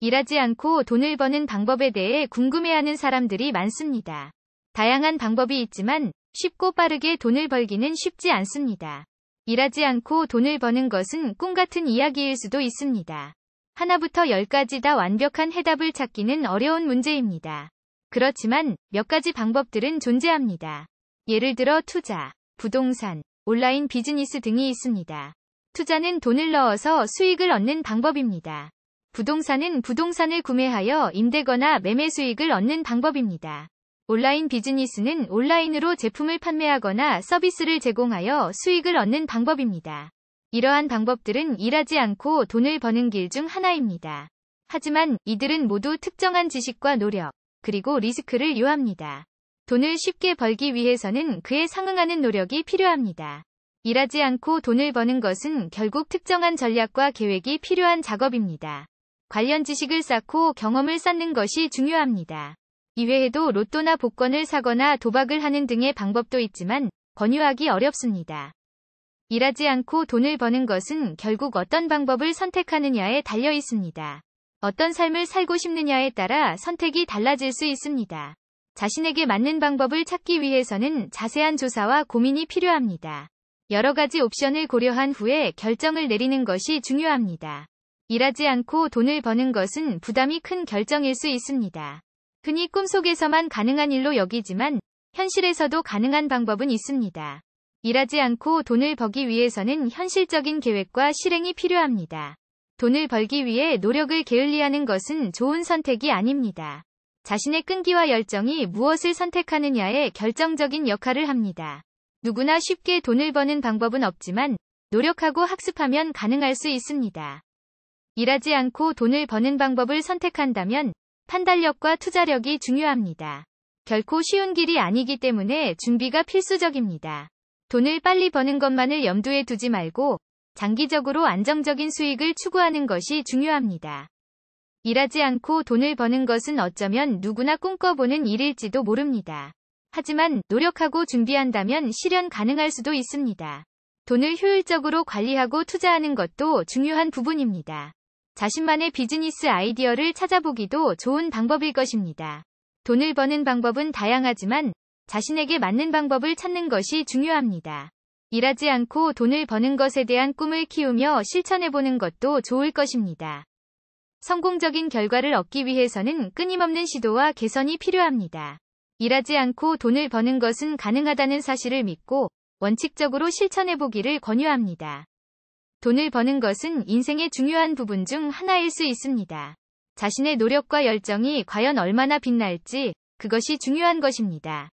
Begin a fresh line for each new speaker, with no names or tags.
일하지 않고 돈을 버는 방법에 대해 궁금해하는 사람들이 많습니다. 다양한 방법이 있지만 쉽고 빠르게 돈을 벌기는 쉽지 않습니다. 일하지 않고 돈을 버는 것은 꿈 같은 이야기일 수도 있습니다. 하나부터 10까지 다 완벽한 해답을 찾기는 어려운 문제입니다. 그렇지만 몇 가지 방법들은 존재합니다. 예를 들어 투자, 부동산, 온라인 비즈니스 등이 있습니다. 투자는 돈을 넣어서 수익을 얻는 방법입니다. 부동산은 부동산을 구매하여 임대거나 매매 수익을 얻는 방법입니다. 온라인 비즈니스는 온라인으로 제품을 판매하거나 서비스를 제공하여 수익을 얻는 방법입니다. 이러한 방법들은 일하지 않고 돈을 버는 길 중 하나입니다. 하지만 이들은 모두 특정한 지식과 노력, 그리고 리스크를 요합니다. 돈을 쉽게 벌기 위해서는 그에 상응하는 노력이 필요합니다. 일하지 않고 돈을 버는 것은 결국 특정한 전략과 계획이 필요한 작업입니다. 관련 지식을 쌓고 경험을 쌓는 것이 중요합니다. 이외에도 로또나 복권을 사거나 도박을 하는 등의 방법도 있지만 권유하기 어렵습니다. 일하지 않고 돈을 버는 것은 결국 어떤 방법을 선택하느냐에 달려 있습니다. 어떤 삶을 살고 싶느냐에 따라 선택이 달라질 수 있습니다. 자신에게 맞는 방법을 찾기 위해서는 자세한 조사와 고민이 필요합니다. 여러 가지 옵션을 고려한 후에 결정을 내리는 것이 중요합니다. 일하지 않고 돈을 버는 것은 부담이 큰 결정일 수 있습니다. 흔히 꿈속에서만 가능한 일로 여기지만 현실에서도 가능한 방법은 있습니다. 일하지 않고 돈을 벌기 위해서는 현실적인 계획과 실행이 필요합니다. 돈을 벌기 위해 노력을 게을리하는 것은 좋은 선택이 아닙니다. 자신의 끈기와 열정이 무엇을 선택하느냐에 결정적인 역할을 합니다. 누구나 쉽게 돈을 버는 방법은 없지만 노력하고 학습하면 가능할 수 있습니다. 일하지 않고 돈을 버는 방법을 선택한다면 판단력과 투자력이 중요합니다. 결코 쉬운 길이 아니기 때문에 준비가 필수적입니다. 돈을 빨리 버는 것만을 염두에 두지 말고 장기적으로 안정적인 수익을 추구하는 것이 중요합니다. 일하지 않고 돈을 버는 것은 어쩌면 누구나 꿈꿔보는 일일지도 모릅니다. 하지만 노력하고 준비한다면 실현 가능할 수도 있습니다. 돈을 효율적으로 관리하고 투자하는 것도 중요한 부분입니다. 자신만의 비즈니스 아이디어를 찾아보기도 좋은 방법일 것입니다. 돈을 버는 방법은 다양하지만 자신에게 맞는 방법을 찾는 것이 중요합니다. 일하지 않고 돈을 버는 것에 대한 꿈을 키우며 실천해보는 것도 좋을 것입니다. 성공적인 결과를 얻기 위해서는 끊임없는 시도와 개선이 필요합니다. 일하지 않고 돈을 버는 것은 가능하다는 사실을 믿고 원칙적으로 실천해보기를 권유합니다. 돈을 버는 것은 인생의 중요한 부분 중 하나일 수 있습니다. 자신의 노력과 열정이 과연 얼마나 빛날지 그것이 중요한 것입니다.